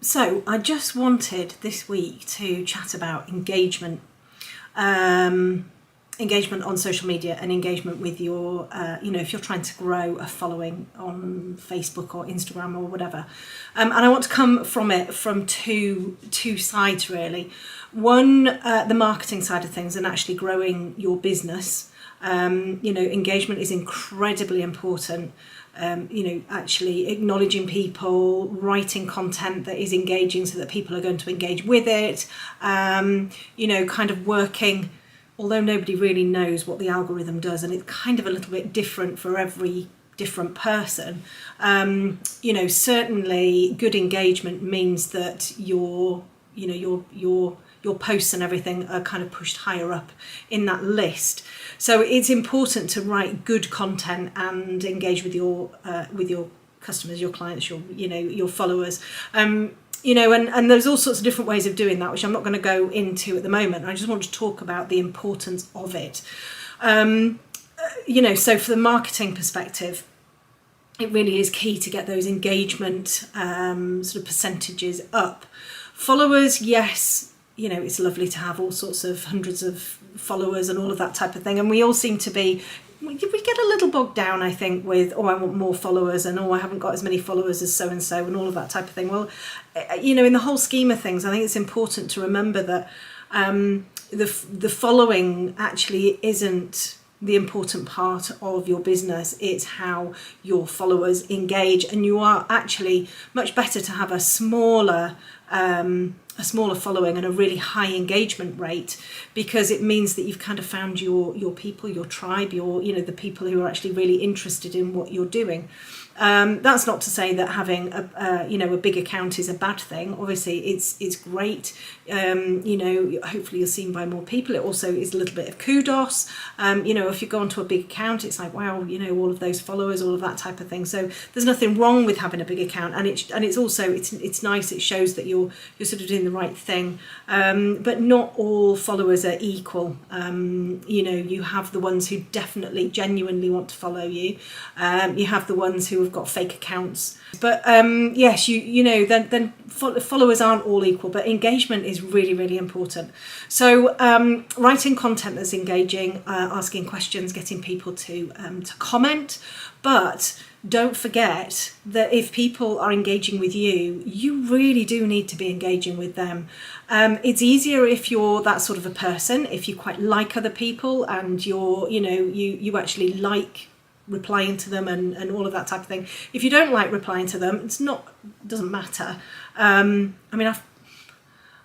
So I just wanted this week to chat about engagement, engagement on social media and engagement with your, if you're trying to grow a following on Facebook or Instagram or whatever. And I want to come from it from two sides really. One, the marketing side of things and actually growing your business. Engagement is incredibly important. Actually acknowledging people, writing content that is engaging so that people are going to engage with it, kind of working, although nobody really knows what the algorithm does and it's kind of a little bit different for every different person. Certainly good engagement means that your posts and everything are kind of pushed higher up in that list. So it's important to write good content and engage with your customers, your clients, your followers. And there's all sorts of different ways of doing that, which I'm not going to go into at the moment. I just want to talk about the importance of it. So for the marketing perspective, it really is key to get those engagement sort of percentages up. Followers, yes, it's lovely to have all sorts of hundreds of followers and all of that type of thing. And we all seem to be, we get a little bogged down, I think, with, I want more followers and, I haven't got as many followers as so-and-so and all of that type of thing. Well, in the whole scheme of things, I think it's important to remember that the following actually isn't the important part of your business. It's how your followers engage, and you are actually much better to have a smaller following and a really high engagement rate, because it means that you've kind of found your people, your tribe, the people who are actually really interested in what you're doing. That's not to say that having a big account is a bad thing. Obviously it's great. Hopefully you're seen by more people. It also is a little bit of kudos. If you go onto a big account, it's like, wow, all of those followers, all of that type of thing. So there's nothing wrong with having a big account, and it's also it's nice. It shows that you're sort of doing the right thing. But not all followers are equal. You have the ones who definitely genuinely want to follow you. You have the ones who have got fake accounts, but yes, then followers aren't all equal, but engagement is really, really important. So writing content that's engaging, asking questions, getting people to comment, but don't forget that if people are engaging with you, you really do need to be engaging with them. It's easier if you're that sort of a person, if you quite like other people and you actually like replying to them and all of that type of thing. If you don't like replying to them, doesn't matter. I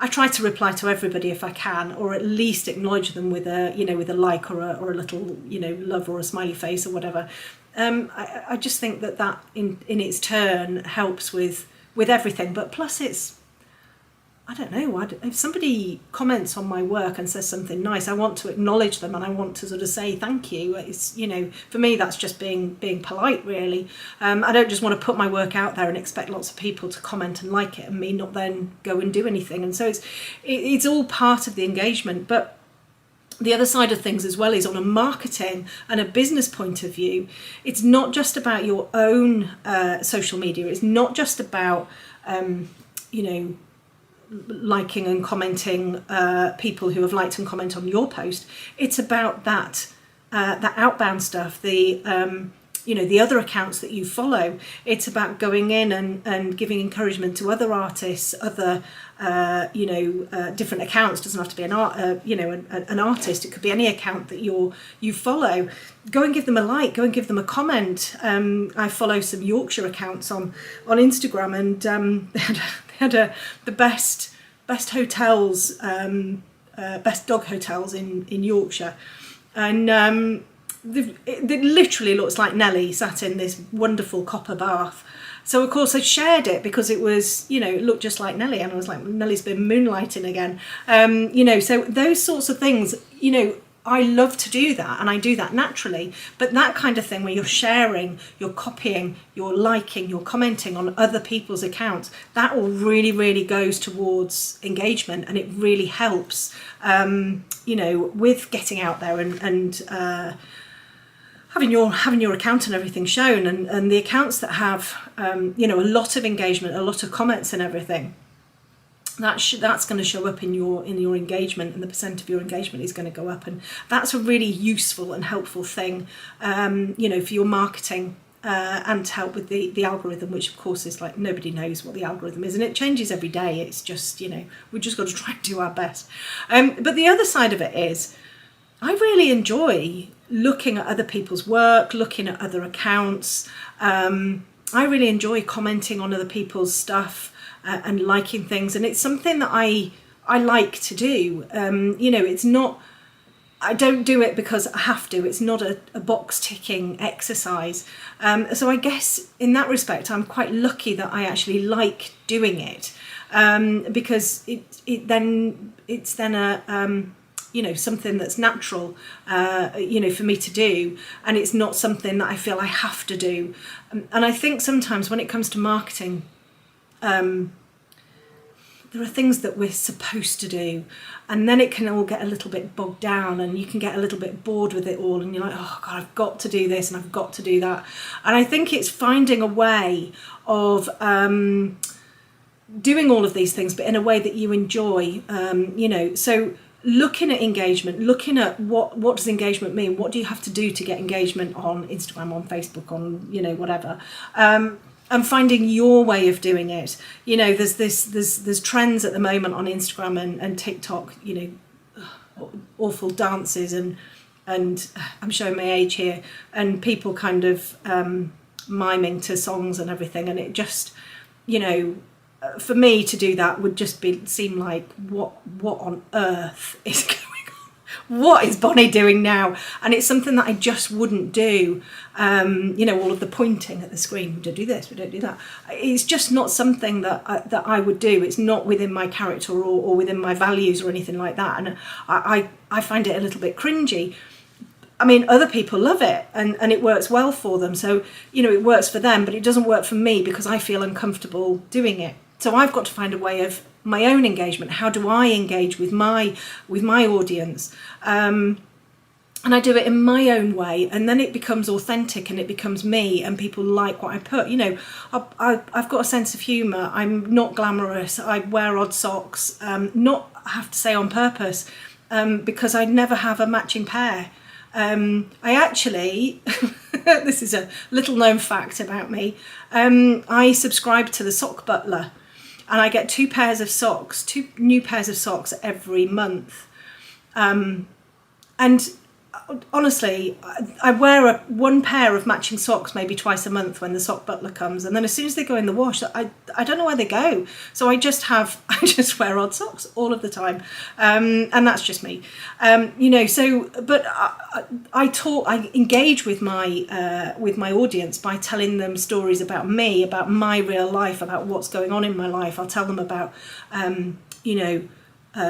try to reply to everybody if I can, or at least acknowledge them with a like or a little love or a smiley face or whatever. I just think that in its turn helps with everything. But plus it's, I don't know, if somebody comments on my work and says something nice, I want to acknowledge them and I want to sort of say thank you. It's, for me, that's just being polite, really. I don't just want to put my work out there and expect lots of people to comment and like it and me not then go and do anything. And so it's all part of the engagement. But the other side of things as well is on a marketing and a business point of view, it's not just about your own social media. It's not just about, liking and commenting people who have liked and comment on your post. It's about that outbound stuff, the other accounts that you follow. It's about going in and giving encouragement to other artists, other different accounts. Doesn't have to be an artist. It could be any account that you follow. Go and give them a like. Go and give them a comment. I follow some Yorkshire accounts on Instagram, and they had the best hotels, best dog hotels in Yorkshire, and it literally looks like Nelly sat in this wonderful copper bath. So of course I shared it because it was, it looked just like Nelly, and I was like, Nelly's been moonlighting again. So those sorts of things, I love to do that, and I do that naturally. But that kind of thing where you're sharing, you're copying, you're liking, you're commenting on other people's accounts, that all really, really goes towards engagement, and it really helps, with getting out there and having your account and everything shown, and the accounts that have you know, a lot of engagement, a lot of comments and everything, that's going to show up in your engagement, and the percent of your engagement is going to go up, and that's a really useful and helpful thing, you know, for your marketing and to help with the algorithm, which of course is like, nobody knows what the algorithm is, and it changes every day. It's just, you know, we've just got to try and do our best. But the other side of it is, I really enjoy looking at other people's work, looking at other accounts. I really enjoy commenting on other people's stuff and liking things, and it's something that I like to do. You know, it's not, I don't do it because I have to. It's not a box ticking exercise. So I guess in that respect, I'm quite lucky that I actually like doing it, because it's then a you know, something that's natural, you know, for me to do, and it's not something that I feel I have to do. And I think sometimes when it comes to marketing, there are things that we're supposed to do, and then it can all get a little bit bogged down, and you can get a little bit bored with it all, and you're like, oh God, I've got to do this and I've got to do that. And I think it's finding a way of doing all of these things, but in a way that you enjoy, you know. So looking at engagement, looking at what does engagement mean, what do you have to do to get engagement on Instagram, on Facebook, on, you know, whatever, and finding your way of doing it. You know, there's trends at the moment on Instagram and TikTok, you know, awful dances, and I'm showing my age here, and people kind of miming to songs and everything, and it just, you know, for me to do that would just seem like, what on earth is going on? What is Bonny doing now? And it's something that I just wouldn't do. You know, all of the pointing at the screen, we don't do this, we don't do that. It's just not something that I would do. It's not within my character or within my values or anything like that. And I find it a little bit cringy. I mean, other people love it, and it works well for them. So, you know, it works for them, but it doesn't work for me because I feel uncomfortable doing it. So I've got to find a way of my own engagement. How do I engage with my audience? And I do it in my own way, and then it becomes authentic and it becomes me, and people like what I put. You know, I've got a sense of humour. I'm not glamorous. I wear odd socks, not, I have to say, on purpose, because I never have a matching pair. I actually, this is a little known fact about me, I subscribe to the Sock Butler, and I get two new pairs of socks every month. And honestly, I wear one pair of matching socks maybe twice a month when the Sock Butler comes, and then as soon as they go in the wash, I don't know where they go. So I just wear odd socks all of the time, and that's just me. You know, so but I engage with my audience by telling them stories about me, about my real life, about what's going on in my life. I'll tell them about you know,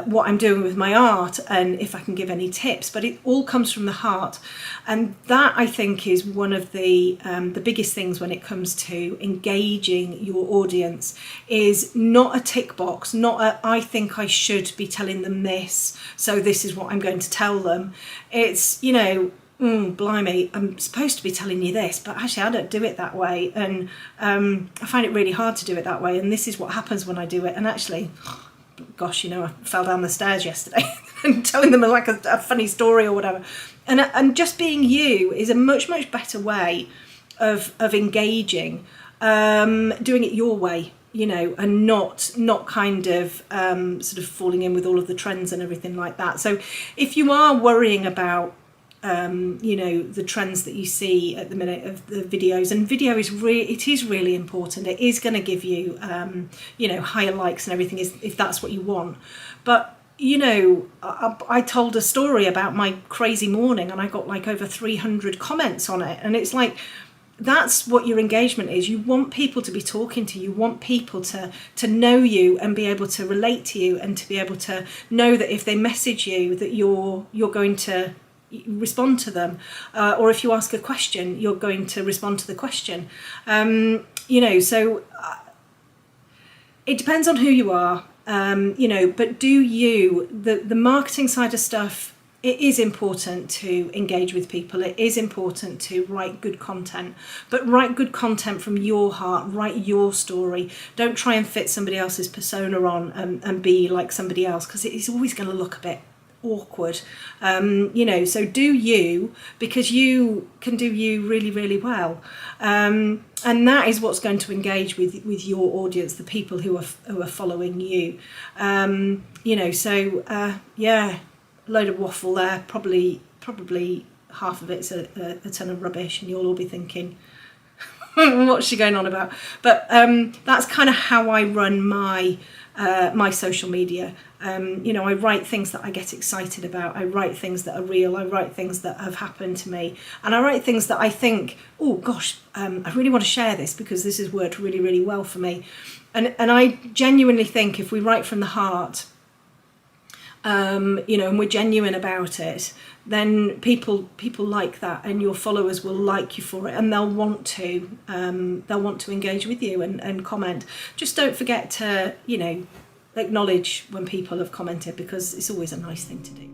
what I'm doing with my art, and if I can give any tips, but it all comes from the heart. And that, I think, is one of the biggest things when it comes to engaging your audience, is not a tick box, not a, I think I should be telling them this, so this is what I'm going to tell them. It's, you know, blimey, I'm supposed to be telling you this, but actually I don't do it that way, and I find it really hard to do it that way, and this is what happens when I do it. And actually, gosh, you know, I fell down the stairs yesterday and telling them like a funny story or whatever. And just being you is a much, much better way of engaging, doing it your way, you know, and not kind of sort of falling in with all of the trends and everything like that. So if you are worrying about you know, the trends that you see at the minute of the videos, and video is really important. It is going to give you you know, higher likes and everything, if that's what you want. But you know, I told a story about my crazy morning, and I got like over 300 comments on it, and it's like, that's what your engagement is. You want people to be talking to you. You want people to know you and be able to relate to you, and to be able to know that if they message you, that you're going to respond to them, or if you ask a question, you're going to respond to the question. You know, so it depends on who you are, you know, but do you, the marketing side of stuff it is important to engage with people. It is important to write good content, but write good content from your heart, write your story. Don't try and fit somebody else's persona on and be like somebody else, because it is always going to look a bit awkward. You know, so do you, because you can do you really, really well. And that is what's going to engage with your audience, the people who are following you. You know, so yeah, a load of waffle there. Probably half of it's a ton of rubbish, and you'll all be thinking, what's she going on about? But that's kind of how I run my my social media. You know, I write things that I get excited about. I write things that are real. I write things that have happened to me, and I write things that I think, oh gosh, I really want to share this because this has worked really, really well for me. And I genuinely think if we write from the heart, you know, and we're genuine about it, then people like that, and your followers will like you for it, and they'll want to engage with you and comment. Just don't forget to, you know, acknowledge when people have commented, because it's always a nice thing to do.